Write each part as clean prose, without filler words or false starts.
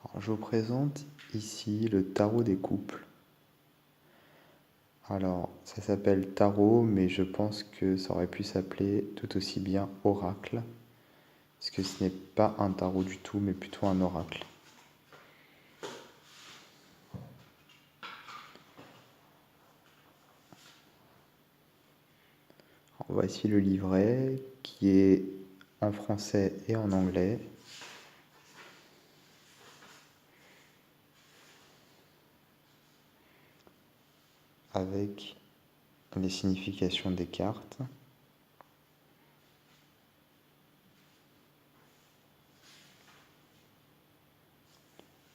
Alors, je vous présente ici le tarot des couples. Alors, ça s'appelle tarot, mais je pense que ça aurait pu s'appeler tout aussi bien oracle, parce que ce n'est pas un tarot du tout, mais plutôt un oracle. Alors, voici le livret qui est en français et en anglais. Avec les significations des cartes.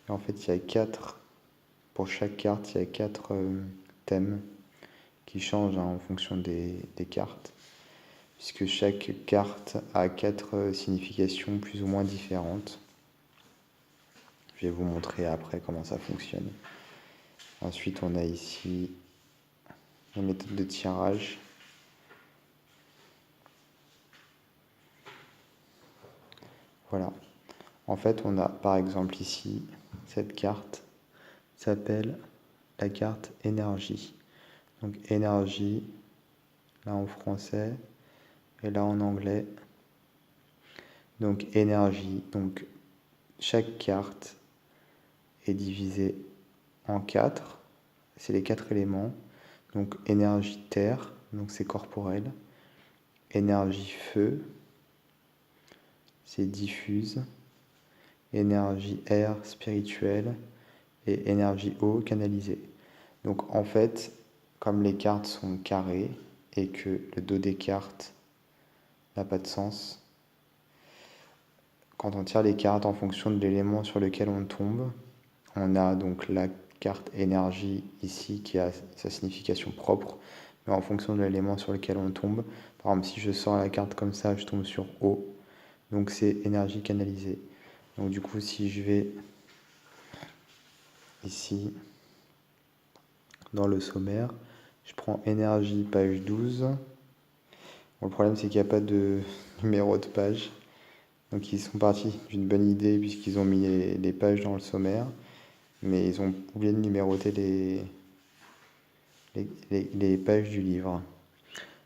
Et en fait, pour chaque carte, il y a quatre thèmes qui changent en fonction des cartes, puisque chaque carte a quatre significations plus ou moins différentes. Je vais vous montrer après comment ça fonctionne. Ensuite, on a ici la méthode de tirage. Voilà. En fait, on a par exemple ici, cette carte s'appelle la carte énergie. Donc énergie, là en français, et là en anglais. Donc énergie, donc chaque carte est divisée en quatre. C'est les quatre éléments. Donc énergie terre, donc c'est corporel. Énergie feu, c'est diffuse. Énergie air, spirituelle. Et énergie eau, canalisée. Donc en fait, comme les cartes sont carrées et que le dos des cartes n'a pas de sens, quand on tire les cartes en fonction de l'élément sur lequel on tombe, on a donc la carte énergie ici qui a sa signification propre, mais en fonction de l'élément sur lequel on tombe. Par exemple, si je sors la carte comme ça, je tombe sur eau, donc c'est énergie canalisée. Donc du coup, si je vais ici dans le sommaire, je prends énergie page 12. Bon, le problème, c'est qu'il n'y a pas de numéro de page. Donc ils sont partis d'une bonne idée puisqu'ils ont mis les pages dans le sommaire, mais ils ont oublié de numéroter les pages du livre.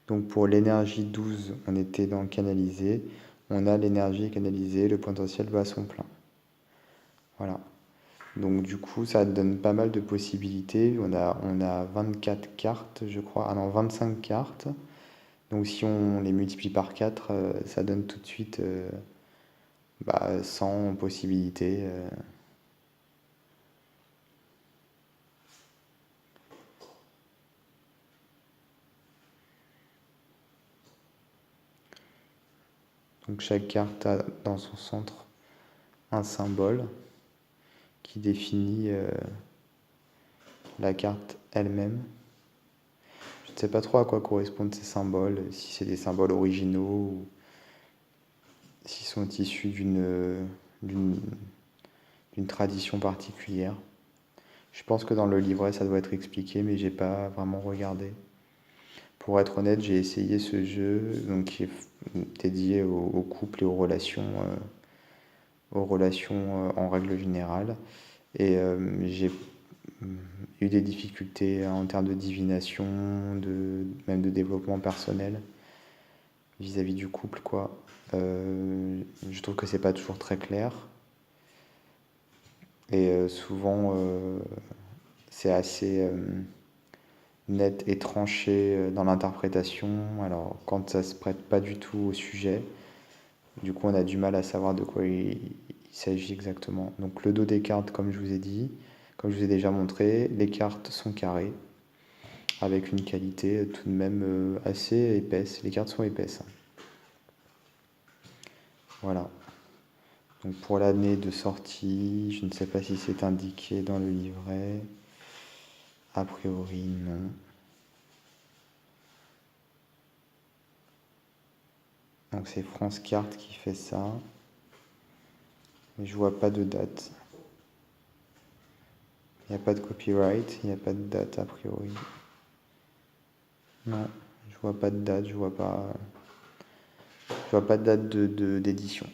Donc pour l'énergie 12, on était dans canalisé. On a l'énergie canalisée, le potentiel va à son plein. Voilà. Donc du coup, ça donne pas mal de possibilités. On a 24 cartes, je crois. Ah non, 25 cartes. Donc si on les multiplie par 4, ça donne tout de suite 100 possibilités. Donc chaque carte a dans son centre un symbole qui définit la carte elle-même. Je ne sais pas trop à quoi correspondent ces symboles, si c'est des symboles originaux ou s'ils sont issus d'une tradition particulière. Je pense que dans le livret ça doit être expliqué, mais j'ai pas vraiment regardé. Pour être honnête, j'ai essayé ce jeu donc, qui est dédié aux couples et aux relations en règle générale. Et j'ai eu des difficultés en termes de divination, même de développement personnel vis-à-vis du couple, quoi. Je trouve que c'est pas toujours très clair. Et souvent, c'est assez net et tranché dans l'interprétation. Alors, quand ça se prête pas du tout au sujet, du coup, on a du mal à savoir de quoi il s'agit exactement. Donc, le dos des cartes, comme je vous ai dit, comme je vous ai déjà montré, les cartes sont carrées, avec une qualité tout de même assez épaisse. Les cartes sont épaisses. Voilà. Donc pour l'année de sortie, je ne sais pas si c'est indiqué dans le livret. A priori, non. Donc c'est France Carte qui fait ça. Mais je vois pas de date. Il n'y a pas de copyright, il n'y a pas de date a priori. Non, je vois pas de date, je vois pas de date d'édition.